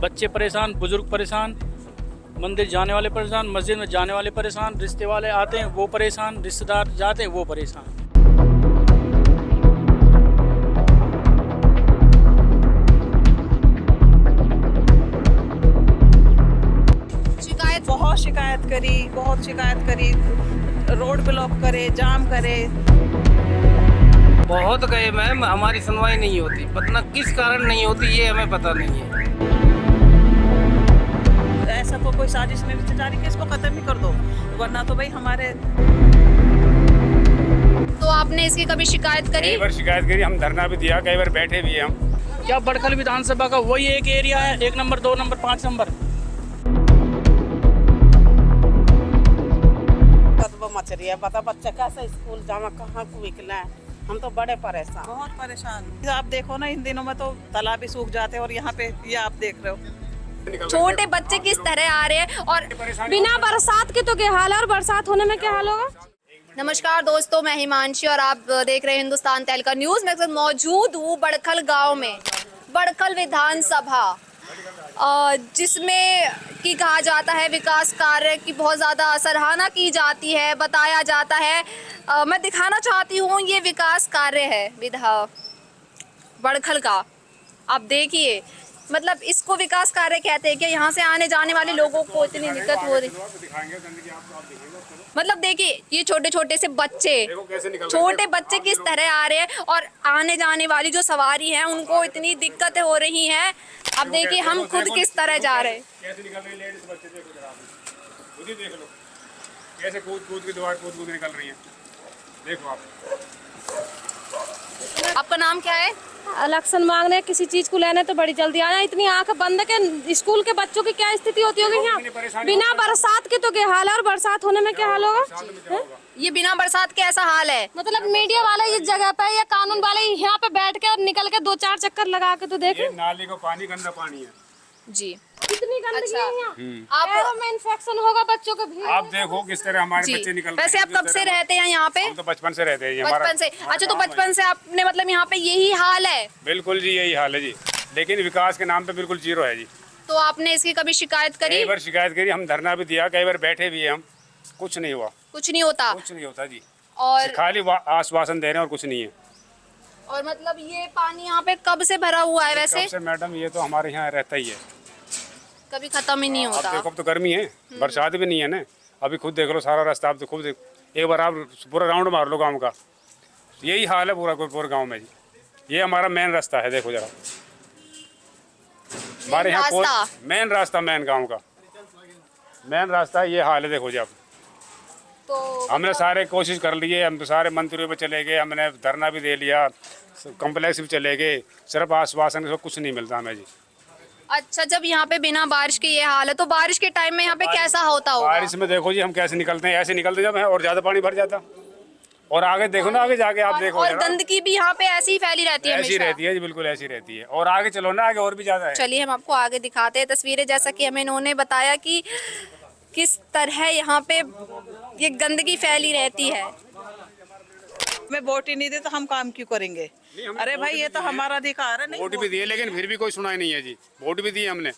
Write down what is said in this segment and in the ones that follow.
बच्चे परेशान, बुजुर्ग परेशान, मंदिर जाने वाले परेशान, मस्जिद में जाने वाले परेशान, रिश्ते वाले आते हैं वो परेशान, रिश्तेदार जाते हैं वो परेशान। बहुत शिकायत करी, रोड ब्लॉक करे, जाम करे। बहुत गए मैम, हमारी सुनवाई नहीं होती, पता किस कारण नहीं होती ये हमें पता नहीं है। ऐसा तो कोई साजिश नहीं रची जा रही कि इसको खत्म ही कर दो, वरना तो भाई हमारे। तो आपने इसकी कभी शिकायत करी? कई बार शिकायत करी, हम धरना भी दिया, कई बार बैठे भी हैं हम। क्या बड़खल विधानसभा का वही एक एरिया है, 1 नंबर 2 नंबर 5 नंबर मच रही है। बता बच्चा कैसे स्कूल जामा, कहाँ को निकला है, हम तो बड़े परेशान, बहुत परेशान। आप देखो ना, इन दिनों में तो तालाब भी सूख जाते हैं और यहाँ पे ये आप देख रहे हो छोटे बच्चे किस तरह आ रहे हैं और बिना बरसात के तो क्या हाल है, और बरसात होने में क्या हाल होगा। नमस्कार दोस्तों, मैं हिमांशी और आप देख रहे हैं हिंदुस्तान तहलका न्यूज। मैं मौजूद हूँ बड़खल गांव में, बड़खल विधानसभा, जिसमें कि कहा जाता है विकास कार्य की बहुत ज़्यादा सराहना की जाती है, बताया जाता है। मैं दिखाना चाहती हूँ, ये विकास कार्य है बड़खल का। आप देखिए, मतलब इसको विकास कार्य कहते हैं कि यहाँ से आने जाने वाले लोगों को इतनी दिक्कत हो रही। मतलब देखिए, ये छोटे छोटे से बच्चे, छोटे बच्चे किस तरह आ रहे हैं और आने जाने वाली जो सवारी है उनको इतनी दिक्कतें हो रही हैं। अब देखिए हम खुद किस तरह जा रहे हैं। कैसे निकल रही लेडीज बच्चे, देखो जरा खुद ही देख लो कैसे कूद कूद के द्वार कूद कूद निकल रही है। देखो आप। आपका नाम क्या है? इलेक्शन मांगने किसी चीज को लेने तो बड़ी जल्दी आना, इतनी आंख बंद के स्कूल के बच्चों की क्या स्थिति होती होगी यहाँ बिना बरसात के तो क्या हाल है, और बरसात होने में क्या हाल होगा। ये बिना बरसात के ऐसा हाल है। मतलब मीडिया वाले इस जगह पे या कानून वाले यहाँ पे बैठ के और निकल के 2-4 चक्कर लगा के तो देखो। नाली को पानी, गंदा पानी है जी, कितनी गंदगी है यहाँ। आप में इन्फेक्शन होगा बच्चों को भी। आप देखो किस तरह हमारे बच्चे निकल रहे हैं। वैसे आप कब से रहते हैं यहाँ पे? हम तो बचपन से रहते हैं। बचपन से? अच्छा, तो बचपन से आपने मतलब यहाँ पे यही हाल है? बिल्कुल जी, यही हाल है जी, लेकिन विकास के नाम पे बिल्कुल जीरो है जी। तो आपने इसकी कभी शिकायत करी? कई बार शिकायत करी, हम धरना भी दिया, कई बार बैठे भी हैं हम, कुछ नहीं हुआ। कुछ नहीं होता? कुछ नहीं होता जी, और खाली आश्वासन दे रहे हैं और कुछ नहीं है। और मतलब ये पानी यहाँ पे कब से भरा हुआ है वैसे? कब से मैडम, ये तो हमारे यहाँ रहता ही है, कभी खत्म ही नहीं अब होता। देखो, अब तो गर्मी है, बरसात भी नहीं है ना। अभी खुद देख लो सारा रास्ता, आप तो खुद एक बार आप पूरा राउंड मार लो गांव का, यही हाल है पूरे गांव में जी। ये हमारा मेन रास्ता है, देखो जरा हमारे यहाँ मेन रास्ता, मेन गांव का मेन रास्ता, ये हाल है देखो जी आप। तो हमने सारे कोशिश कर लिए, हम तो सारे मंत्रियों पे चले गए, हमने धरना भी दे लिया, कॉम्प्लेक्स भी चले गए, सिर्फ आश्वासन से कुछ नहीं मिलता हमें जी। अच्छा, जब यहाँ पे बिना बारिश के ये हाल है तो बारिश के टाइम में यहाँ पे कैसा होता होगा? बारिश में देखो जी हम कैसे निकलते हैं, ऐसे निकलते जब है और ज्यादा पानी भर जाता, और आगे देखो ना, आगे जाके आप देखो, और गंदगी भी यहाँ पे ऐसी ही फैली रहती है? ऐसी रहती है जी, बिल्कुल ऐसी रहती है। और आगे चलो ना, आगे और भी ज्यादा है। चलिए हम आपको आगे दिखाते हैं तस्वीरें, जैसा कि हमें इन्होंने बताया कि किस तरह यहाँ पे ये गंदगी फैली रहती है। हमें वोट ही नहीं दे तो हम काम क्यों करेंगे? अरे भाई, ये तो हमारा अधिकार है। नहीं, वोट भी दिए, लेकिन फिर भी कोई सुनाई नहीं है जी। वोट भी दिए हमने,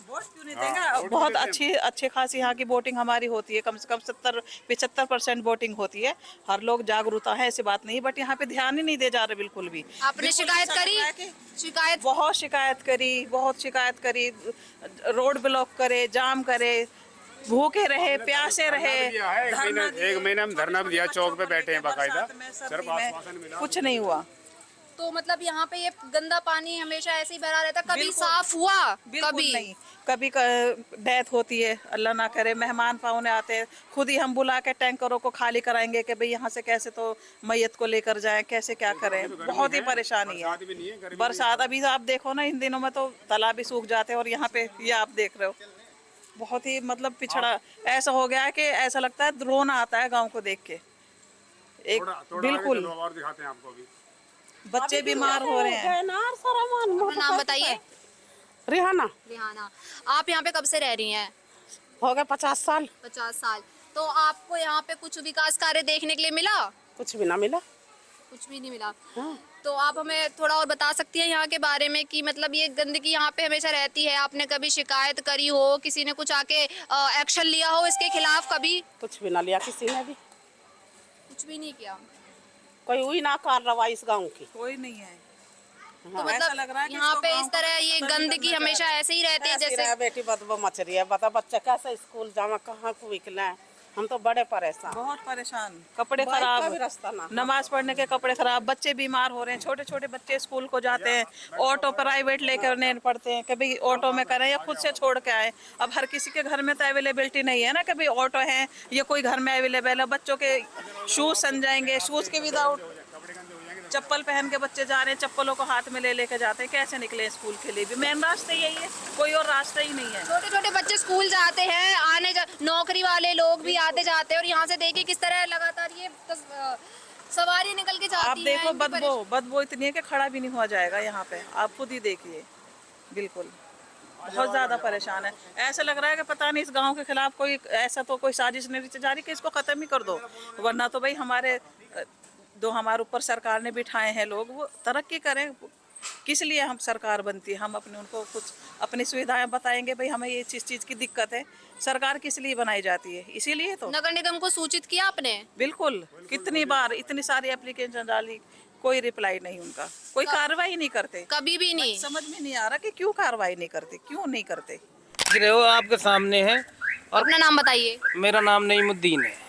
वोट क्यों नहीं देंगे? बहुत अच्छी खासी यहाँ की वोटिंग हमारी होती है, कम से कम 70-75% वोटिंग होती है। हर लोग जागरूकता है, ऐसी बात नहीं, बट यहाँ पे ध्यान ही नहीं दे जा रहे बिल्कुल भी। आपने शिकायत करी? शिकायत बहुत शिकायत करी, रोड ब्लॉक करे, जाम करे, भूखे रहे, प्यासे रहे। एक महीने हम धरना भी दिया, चौक पे बैठे हैं बाकायदा, सिर्फ आश्वासन मिला, कुछ नहीं हुआ। तो मतलब यहाँ पे ये गंदा पानी हमेशा ऐसे ही भरा रहता, कभी साफ हुआ? कभी नहीं, कभी डेथ होती है, अल्लाह ना करे, मेहमान पाहुने आते हैं, खुद ही हम बुला के टैंकरों को खाली कराएंगे कि भाई यहाँ से कैसे तो मैयत को लेकर जाएं, कैसे क्या करें। बहुत ही परेशानी है। बरसात अभी आप देखो ना, इन दिनों में तो तालाब भी सूख जाते हैं और यहाँ पे ये आप देख रहे हो, बहुत ही मतलब पिछड़ा ऐसा हो गया है कि ऐसा लगता है रोना आता है गाँव को देख के। एक बिल्कुल दिखाते हैं आपको, अभी बच्चे बीमार हो रहे हैं। नाम बताइए। रिहाना। रिहाना, आप यहाँ पे कब से रह रही हैं? हो गए 50 साल। 50 साल। तो आपको यहाँ पे कुछ विकास कार्य देखने के लिए मिला? कुछ भी ना मिला। कुछ भी नहीं मिला। हाँ। तो आप हमें थोड़ा और बता सकती हैं यहाँ के बारे में कि मतलब ये गंदगी यहाँ पे हमेशा रहती है, आपने कभी शिकायत करी हो, किसी ने कुछ आके एक्शन लिया हो इसके खिलाफ कभी? कुछ भी ना लिया किसी ने भी, कुछ भी नहीं किया। कोई हुई ना कार्रवाई इस गांव की। कोई नहीं है। तो ऐसा मतलब लग रहा है कि यहाँ इसको पे गाँव इस का तरह ये बंद गंदगी करना हमेशा ऐसे ही रहती है ऐसी जैसे रहा बेटी बदबू मच रही है, बता बच्चा कैसे स्कूल जावा, कहाँ को निकला है, हम तो बड़े परेशान। बहुत परेशान, कपड़े बाइक का खराब, भी रास्ता ना। नमाज पढ़ने के कपड़े खराब, बच्चे बीमार हो रहे हैं, छोटे छोटे बच्चे स्कूल को जाते हैं, ऑटो प्राइवेट लेकर नहीं पड़ते हैं, कभी ऑटो में करें या खुद से छोड़ के आए। अब हर किसी के घर में तो अवेलेबिलिटी नहीं है ना, कभी ऑटो है या कोई घर में अवेलेबल है। बच्चों के शूज सन जाएंगे, शूज के विदाउट चप्पल पहन के बच्चे जा रहे हैं, चप्पलों को हाथ में ले लेके जाते हैं, कैसे निकले स्कूल के लिए भी? मेन रास्ता यही है, कोई और रास्ता ही नहीं है। छोटे छोटे बच्चे स्कूल जाते हैं, नौकरी वाले लोग भी आते जाते हैं और यहाँ से देखिए किस तरह लगातार ये सवारी निकल के जाती आप देखो है। बदबू इतनी है कि खड़ा भी नहीं हुआ जाएगा यहाँ पे, आप खुद ही देखिए। बिल्कुल बहुत ज्यादा परेशान है। ऐसा लग रहा है कि पता नहीं इस गांव के खिलाफ कोई ऐसा तो कोई साजिश नहीं जारी कि इसको खत्म ही कर दो, वरना तो भाई हमारे हमारे ऊपर सरकार ने बिठाए हैं लोग, वो तरक्की करें। किस लिए हम सरकार बनती है? हम अपने उनको कुछ अपनी सुविधाएं बताएंगे, भाई हमें ये चीज की दिक्कत है। सरकार किस लिए बनाई जाती है? इसीलिए तो। नगर निगम को सूचित किया आपने? बिल्कुल, कितनी बार इतनी सारी एप्लीकेशन डाली, कोई रिप्लाई नहीं उनका, कोई कार्रवाई नहीं करते। कभी भी नहीं। समझ में नहीं आ रहा कि क्यों कार्रवाई नहीं करते, क्यों नहीं करते। गिरे हो आपके सामने है। और अपना नाम बताइए। मेरा नाम नईमुद्दीन है।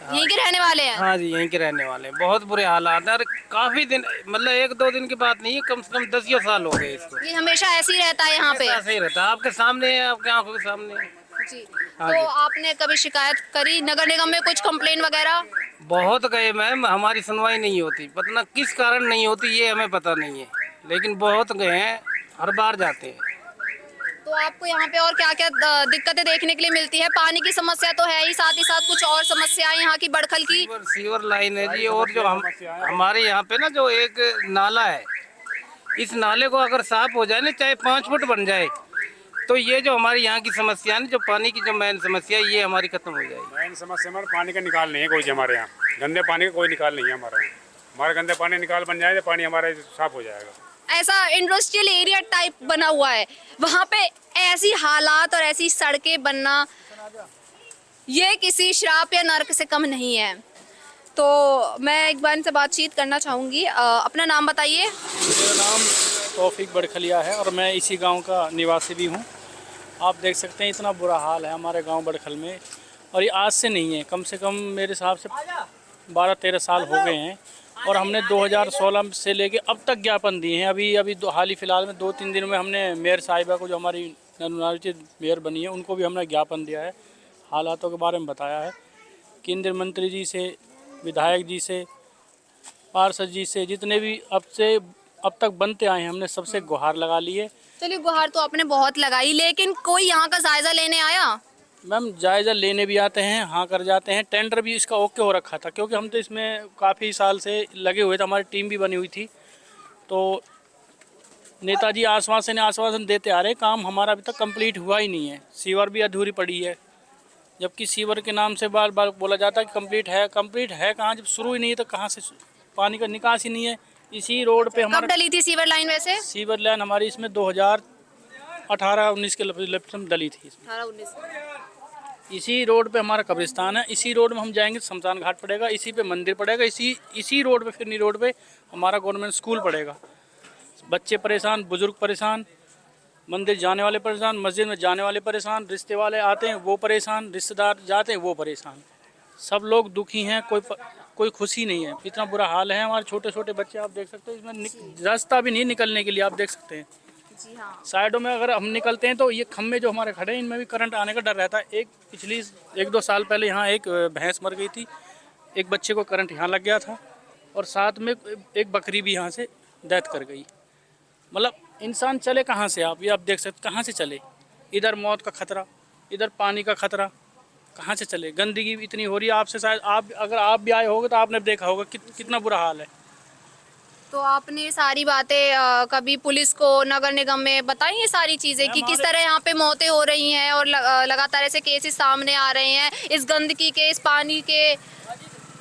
यहीं के रहने वाले हैं? हाँ जी, यहीं के रहने वाले हैं। बहुत बुरे हालात हैं और काफी दिन, मतलब 1-2 दिन की बात नहीं है, कम से कम 10 साल हो गए इसको। ये हमेशा ऐसे ही रहता है यहाँ पे? ऐसे ही रहता है, आपके सामने है, आपके आंखों के सामने है। जी। तो आपने कभी शिकायत करी नगर निगम में, कुछ कंप्लेन वगैरह? बहुत गए मैम, हमारी सुनवाई नहीं होती, पता किस कारण नहीं होती ये हमें पता नहीं है, लेकिन बहुत गए हैं, हर बार जाते हैं। तो आपको यहाँ पे और क्या क्या दिक्कतें देखने के लिए मिलती है? पानी की समस्या तो है ही, साथ ही साथ कुछ और समस्याएं यहाँ की बड़खल की? सीवर लाइन है जी, और जो हमारे यहाँ पे ना जो एक नाला है, इस नाले को अगर साफ हो जाए ना, चाहे 5 फुट बन जाए, तो ये जो हमारी यहाँ की समस्या है, जो पानी की जो मेन समस्या है, ये हमारी खत्म हो जाएगी। मेन समस्या हमारे पानी का निकाल नहीं है कोई, हमारे यहाँ गंदे पानी का कोई निकाल नहीं है हमारे यहाँ। हमारे गंदे पानी निकाल बन जाए तो पानी हमारा साफ हो जाएगा। ऐसा इंडस्ट्रियल एरिया टाइप बना हुआ है, वहाँ पे ऐसी हालात और ऐसी सड़कें बनना, ये किसी श्राप या नर्क से कम नहीं है। तो मैं एक बार इनसे बातचीत करना चाहूँगी। अपना नाम बताइए। मेरा नाम तौफीक बड़खलिया है और मैं इसी गांव का निवासी भी हूं। आप देख सकते हैं इतना बुरा हाल है हमारे गांव बड़खल में, और ये आज से नहीं है, कम से कम मेरे हिसाब से 12-13 साल हो गए हैं। और हमने 2016 से लेके अब तक ज्ञापन दिए हैं। अभी हाल ही फिलहाल में 2-3 दिन में हमने मेयर साहिबा को, जो हमारी नवनिर्वाचित मेयर बनी है, उनको भी हमने ज्ञापन दिया है, हालातों के बारे में बताया है। केंद्रीय मंत्री जी से, विधायक जी से, पार्षद जी से, जितने भी अब तक बनते आए हैं, हमने सबसे गुहार लगा ली है। चलिए, गुहार तो आपने बहुत लगाई, लेकिन कोई यहाँ का जायजा लेने आया? मैम, जायज़ा लेने भी आते हैं, हाँ कर जाते हैं। टेंडर भी इसका ओके हो रखा था, क्योंकि हम तो इसमें काफ़ी साल से लगे हुए थे, हमारी टीम भी बनी हुई थी। तो नेताजी आश्वासन देते आ रहे, काम हमारा अभी तक कंप्लीट हुआ ही नहीं है। सीवर भी अधूरी पड़ी है, जबकि सीवर के नाम से बार बार बोला जाता है कि कंप्लीट है कहाँ? जब शुरू ही नहीं है तो कहाँ से पानी का निकास ही नहीं है। इसी रोड पे हमारा कब डली थी सीवर लाइन? वैसे सीवर लाइन हमारी इसमें 2018-19 के लपट में डली थी। 18-19। इसी रोड पे हमारा कब्रिस्तान है, इसी रोड में हम जाएंगे तो शमशान घाट पड़ेगा, इसी पे मंदिर पड़ेगा, इसी रोड पे, फिरनी रोड पे हमारा गवर्नमेंट स्कूल पड़ेगा। बच्चे परेशान, बुजुर्ग परेशान, मंदिर जाने वाले परेशान, मस्जिद में जाने वाले परेशान, रिश्ते वाले आते हैं वो परेशान, रिश्तेदार जाते हैं वो परेशान। सब लोग दुखी हैं, कोई खुशी नहीं है। इतना बुरा हाल है। हमारे छोटे छोटे बच्चे आप देख सकते हैं, इसमें रास्ता भी नहीं निकलने के लिए, आप देख सकते हैं। जी हाँ। साइडों में अगर हम निकलते हैं तो ये खम्भे जो हमारे खड़े हैं, इनमें भी करंट आने का डर रहता है। पिछली 1-2 साल पहले यहाँ एक भैंस मर गई थी, एक बच्चे को करंट यहाँ लग गया था, और साथ में एक बकरी भी यहाँ से डेथ कर गई। मतलब इंसान चले कहाँ से? आप ये आप देख सकते कहाँ से चले? इधर मौत का खतरा, इधर पानी का खतरा, कहाँ से चले? गंदगी भी इतनी हो रही है। आपसे शायद अगर आप भी आए होगे तो आपने देखा होगा कितना बुरा हाल है। तो आपने सारी बातें कभी पुलिस को, नगर निगम में बताई ये सारी चीजें कि किस तरह यहाँ पे मौतें हो रही हैं और लगातार ऐसे केसेस सामने आ रहे हैं इस गंदगी के, इस पानी के?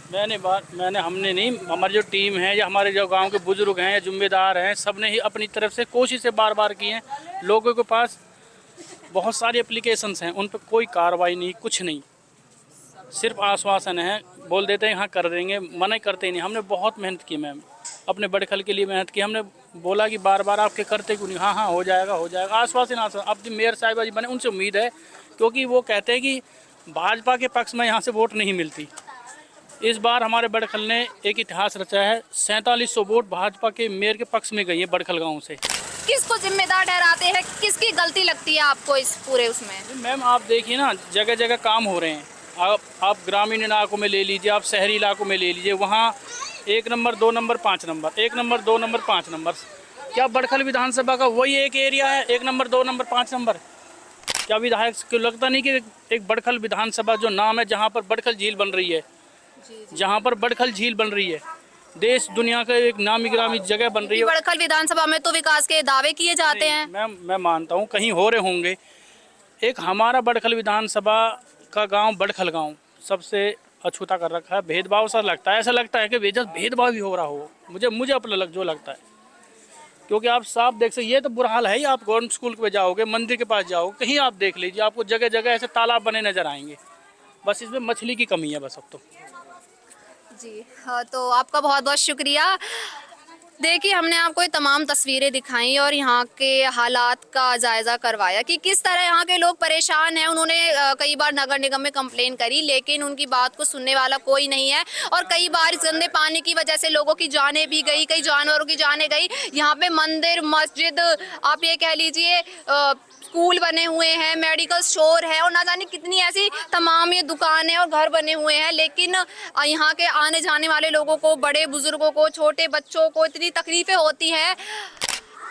हमने नहीं, हमारी जो टीम है या हमारे जो गांव के बुजुर्ग हैं या जिम्मेदार हैं, सब ने ही अपनी तरफ से कोशिशें बार बार की हैं। लोगों के पास बहुत सारी एप्लीकेशंस हैं, उन पर कोई कार्रवाई नहीं, कुछ नहीं, सिर्फ आश्वासन है, बोल देते हैं हाँ कर देंगे, मना करते ही नहीं। हमने बहुत मेहनत की मैम, अपने बड़खल के लिए मेहनत की। हमने बोला कि बार बार आपके करते क्यों नहीं, हाँ हाँ हो जाएगा, आश्वासन। अब जो मेयर साहिबा जी बने उनसे उम्मीद है, क्योंकि वो कहते हैं कि भाजपा के पक्ष में यहाँ से वोट नहीं मिलती। इस बार हमारे बड़खल ने एक इतिहास रचा है, 4700 वोट भाजपा के मेयर के पक्ष में गई है बड़खल गाँव से। किसको जिम्मेदार ठहराते हैं, किसकी गलती लगती है आपको इस पूरे उसमें? मैम आप देखिए ना, जगह जगह काम हो रहे हैं। आप ग्रामीण इलाकों में ले लीजिए, आप शहरी इलाकों में ले लीजिए, वहाँ 1 number 2 number 5 number, 1 number 2 number 5 number. क्या बड़खल विधानसभा का वही एक एरिया है 1 नंबर 2 नंबर 5 नंबर? क्या विधायक को लगता नहीं कि एक बड़खल विधानसभा जो नाम है, जहाँ पर बड़खल झील बन रही है, जहाँ पर बड़खल झील बन रही है, देश दुनिया का एक नामी गिरामी जगह बन रही है। बड़खल विधानसभा में तो विकास के दावे किए जाते हैं। मैं मानता हूँ कहीं हो रहे होंगे। एक हमारा बड़खल विधानसभा का गांव बड़खल गांव सबसे अछूता कर रखा है। भेदभाव सा लगता है, ऐसा लगता है कि भेदभाव भी हो रहा हो, मुझे अपना जो लगता है। क्योंकि आप साफ देख सकते, ये तो बुरा हाल है ही। आप गवर्नमेंट स्कूल पे जाओगे, मंदिर के पास जाओगे, कहीं आप देख लीजिए, आपको जगह जगह ऐसे तालाब बने नजर आएंगे। बस इसमें मछली की कमी है बस अब तो। जी हाँ, तो आपका बहुत बहुत शुक्रिया। देखिए, हमने आपको ये तमाम तस्वीरें दिखाई और यहाँ के हालात का जायज़ा करवाया कि किस तरह यहाँ के लोग परेशान हैं। उन्होंने कई बार नगर निगम में कंप्लेन करी, लेकिन उनकी बात को सुनने वाला कोई नहीं है। और कई बार इस गंदे पानी की वजह से लोगों की जानें भी गई, कई जानवरों की जानें गई। यहाँ पे मंदिर, मस्जिद, आप ये कह लीजिए स्कूल बने हुए हैं, मेडिकल स्टोर है और ना जाने कितनी ऐसी तमाम ये दुकानें और घर बने हुए हैं। लेकिन यहाँ के आने जाने वाले लोगों को, बड़े बुजुर्गों को, छोटे बच्चों को इतनी तकलीफें होती हैं।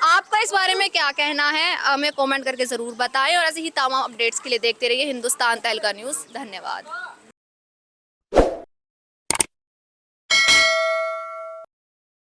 आपका इस बारे में क्या कहना है, हमें कमेंट करके ज़रूर बताएं। और ऐसे ही तमाम अपडेट्स के लिए देखते रहिए हिंदुस्तान तहलका न्यूज़। धन्यवाद।